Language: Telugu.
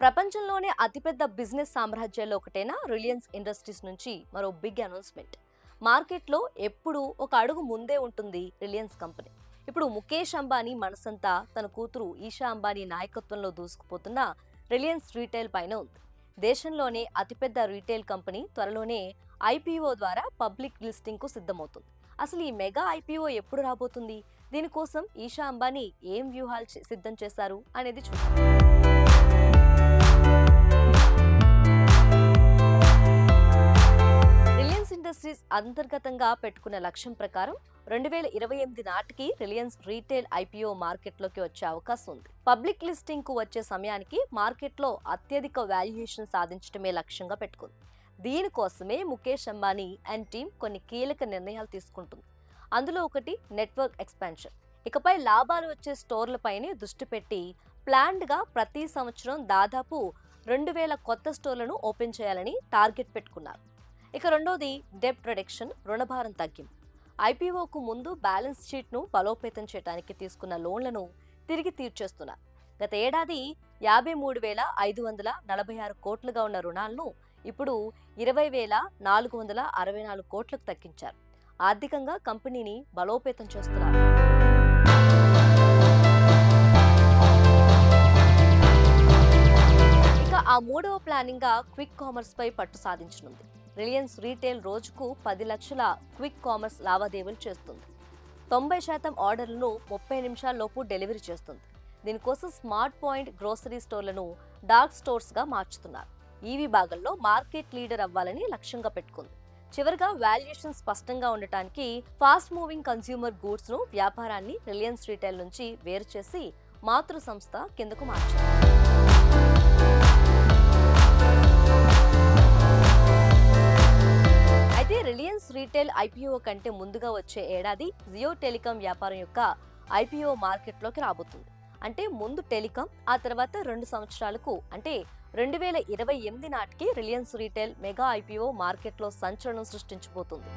ప్రపంచంలోనే అతిపెద్ద బిజినెస్ సామ్రాజ్యాల్లో ఒకటైన రిలయన్స్ ఇండస్ట్రీస్ నుంచి మరో బిగ్ అనౌన్స్మెంట్. మార్కెట్లో ఎప్పుడూ ఒక అడుగు ముందే ఉంటుంది రిలయన్స్ కంపెనీ. ఇప్పుడు ముఖేష్ అంబానీ మనసంతా తన కూతురు ఈషా అంబానీ నాయకత్వంలో దూసుకుపోతున్న రిలయన్స్ రీటైల్ పైన ఉంది. దేశంలోనే అతిపెద్ద రీటైల్ కంపెనీ త్వరలోనే ఐపీఓ ద్వారా పబ్లిక్ లిస్టింగ్ కు సిద్ధమవుతుంది. అసలు ఈ మెగా ఐపీఓ ఎప్పుడు రాబోతుంది, దీనికోసం ఈషా అంబానీ ఏం వ్యూహాలు సిద్ధం చేశారు అనేది చూద్దాం. రిలయన్స్ ఇండస్ట్రీస్ అంతర్గతంగా పెట్టుకున్న లక్ష్యం ప్రకారం 2028 నాటికి రిలయన్స్ రీటైల్ ఐపీఓ మార్కెట్లోకి వచ్చే అవకాశం ఉంది. పబ్లిక్ లిస్టింగ్ కు వచ్చే సమయానికి మార్కెట్లో అత్యధిక వాల్యుయేషన్ సాధించడమే లక్ష్యంగా పెట్టుకుంది. దీనికోసమే ముఖేష్ అంబానీ అండ్ టీమ్ కొన్ని కీలక నిర్ణయాలు తీసుకుంటుంది. అందులో ఒకటి నెట్వర్క్ ఎక్స్పాన్షన్. ఇకపై లాభాలు వచ్చే స్టోర్లపైనే దృష్టి పెట్టి ప్లాన్డ్ గా ప్రతి సంవత్సరం దాదాపు 2000 కొత్త స్టోర్లను ఓపెన్ చేయాలని టార్గెట్ పెట్టుకున్నారు. ఇక రెండోది డెబ్ట్ రిడక్షన్, రుణభారం తగ్గింపు. ఐపీఓకు ముందు బ్యాలెన్స్ షీట్ ను బలోపేతం చేయడానికి తీసుకున్న లోన్లను తిరిగి తీర్చేస్తున్నారు. గత ఏడాది 53,546 కోట్లుగా ఉన్న రుణాలను ఇప్పుడు 20,464 కోట్లకు తగ్గించారు. ఆర్థికంగా కంపెనీని బలోపేతం చేస్తున్నారు. ఇక ఆ మూడవ ప్లానింగ్ గా క్విక్ కామర్స్ పై పట్టు సాధించనుంది. రిలయన్స్ రీటైల్ రోజుకు 10 లక్షల క్విక్ కామర్స్ లావాదేవీలు చేస్తుంది. 90% ఆర్డర్లను 30 నిమిషాల్లోపు డెలివరీ చేస్తుంది. దీనికోసం స్మార్ట్ పాయింట్ గ్రోసరీ స్టోర్లను డార్క్ స్టోర్స్ గా మార్చుతున్నారు. ఈ విభాగంలో మార్కెట్ లీడర్ అవ్వాలని లక్ష్యంగా పెట్టుకుంది. చివరిగా వాల్యుయేషన్ స్పష్టంగా ఉండటానికి ఫాస్ట్ మూవింగ్ కన్స్యూమర్ గూడ్స్ ను వ్యాపారాన్ని రిలయన్స్ రీటైల్ నుంచి వేరు చేసి మాతృ సంస్థ కిందకు మార్చారు. అయితే రిలయన్స్ రీటైల్ ఐపీఓ కంటే ముందుగా వచ్చే ఏడాది జియో టెలికాం వ్యాపారం యొక్క ఐపీఓ మార్కెట్లోకి రాబోతుంది. అంటే ముందు టెలికాం, ఆ తర్వాత 2 సంవత్సరాలకు అంటే 2028 నాటికి రిలయన్స్ రీటైల్ మెగా ఐపీఓ మార్కెట్లో సంచలనం సృష్టించబోతుంది.